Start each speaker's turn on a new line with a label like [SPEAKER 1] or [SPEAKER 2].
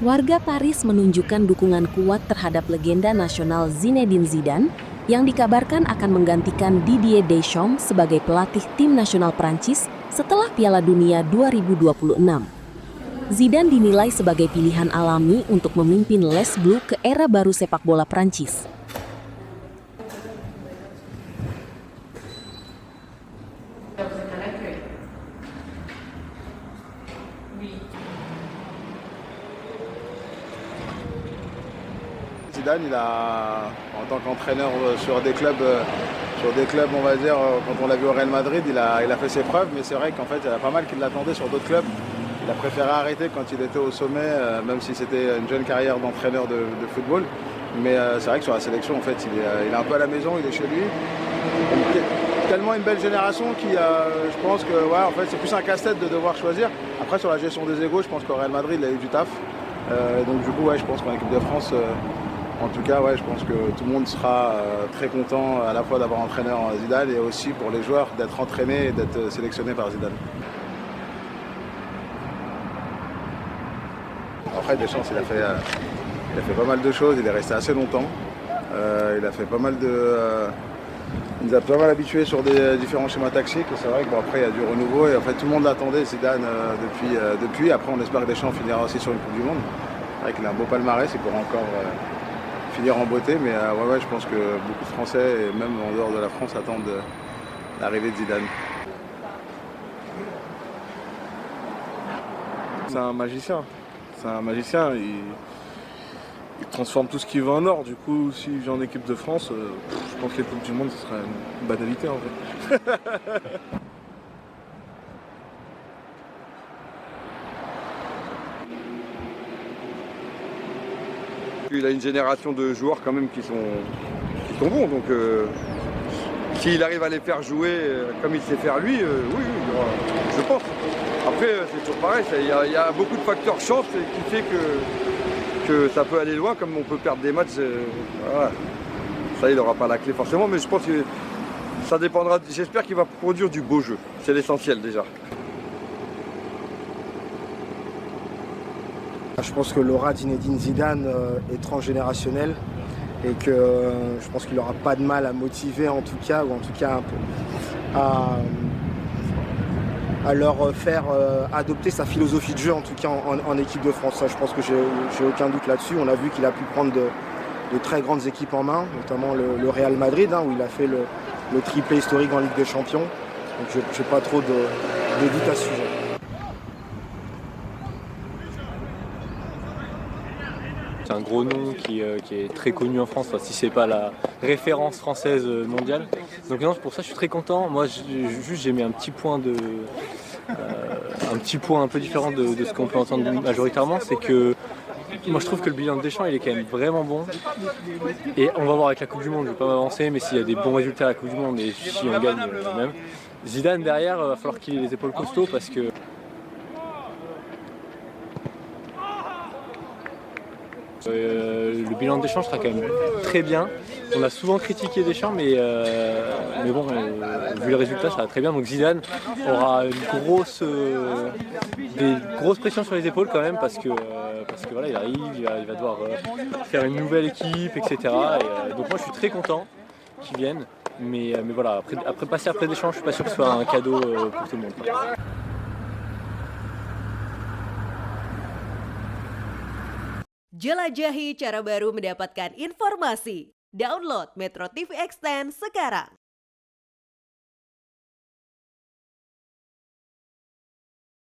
[SPEAKER 1] Warga Paris menunjukkan dukungan kuat terhadap legenda nasional Zinedine Zidane yang dikabarkan akan menggantikan Didier Deschamps sebagai pelatih tim nasional Prancis setelah Piala Dunia 2026. Zidane dinilai sebagai pilihan alami untuk memimpin Les Bleus ke era baru sepak bola Prancis.
[SPEAKER 2] Zidane, en tant qu'entraîneur sur des clubs, on va dire, quand on l'a vu au Real Madrid, il a fait ses preuves, mais c'est vrai qu'en fait, il y en a pas mal qui l'attendaient sur d'autres clubs. Il a préféré arrêter quand il était au sommet, même si c'était une jeune carrière d'entraîneur de football. Mais c'est vrai que sur la sélection, en fait, il est un peu à la maison, il est chez lui. Tellement une belle génération je pense que ouais, en fait, c'est plus un casse-tête de devoir choisir. Après, sur la gestion des égos, je pense qu'au Real Madrid, il a eu du taf. Donc du coup, ouais, je pense qu'en équipe de France, en tout cas, ouais, je pense que tout le monde sera très content à la fois d'avoir entraîneur Zidane et aussi pour les joueurs d'être entraînés et d'être sélectionnés par Zidane. Après, Deschamps, il a fait pas mal de choses, il est resté assez longtemps. Il a fait pas mal il nous a pas mal habitués sur des différents schémas tactiques. Et c'est vrai que bon, après, il y a du renouveau et en fait, tout le monde l'attendait, Zidane, depuis. Après, on espère que Deschamps finira aussi sur une Coupe du Monde. C'est vrai qu'il a un beau palmarès, il pourra encore finir en beauté, mais ouais, je pense que beaucoup de Français, et même en dehors de la France, attendent l'arrivée de Zidane.
[SPEAKER 3] C'est un magicien. Il transforme tout ce qu'il veut en or. Du coup, s'il vient en équipe de France, je pense que les Coupes du Monde, ce serait une banalité en fait.
[SPEAKER 4] Il a une génération de joueurs quand même qui sont bons, donc s'il arrive à les faire jouer comme il sait faire lui, oui, je pense. Après, c'est toujours pareil, il y a beaucoup de facteurs chance qui fait que ça peut aller loin, comme on peut perdre des matchs. Voilà. Ça, il n'aura pas la clé forcément, mais je pense que ça dépendra. J'espère qu'il va produire du beau jeu, c'est l'essentiel déjà.
[SPEAKER 5] Je pense que l'aura Zinedine Zidane est transgénérationnelle et que je pense qu'il n'aura pas de mal à motiver en tout cas, ou en tout cas à leur faire adopter sa philosophie de jeu en tout cas en équipe de France. Ça, je pense que j'ai aucun doute là-dessus. On a vu qu'il a pu prendre de très grandes équipes en main, notamment le Real Madrid, où il a fait le triplé historique en Ligue des Champions. Donc je n'ai pas trop de doute à ce sujet.
[SPEAKER 6] C'est un gros nom qui est très connu en France, si c'est pas la référence française mondiale. Donc non, pour ça je suis très content. Moi j'ai mis un petit point un peu différent de ce qu'on peut entendre majoritairement, c'est que moi je trouve que le bilan de Deschamps il est quand même vraiment bon. Et on va voir avec la Coupe du Monde, je ne vais pas m'avancer, mais s'il y a des bons résultats à la Coupe du Monde et si on gagne même, Zidane derrière, il va falloir qu'il ait les épaules costauds parce que le bilan de Deschamps sera quand même très bien. On a souvent critiqué Deschamps, mais bon, vu les résultats, ça va très bien. Donc Zidane aura des grosses pressions sur les épaules quand même, parce que voilà, il arrive, il va devoir faire une nouvelle équipe, etc. Donc moi, je suis très content qu'il vienne. Mais voilà, passer après Deschamps, je suis pas sûr que ce soit un cadeau pour tout le monde.
[SPEAKER 7] Jelajahi cara baru mendapatkan informasi. Download Metro TV Extend sekarang.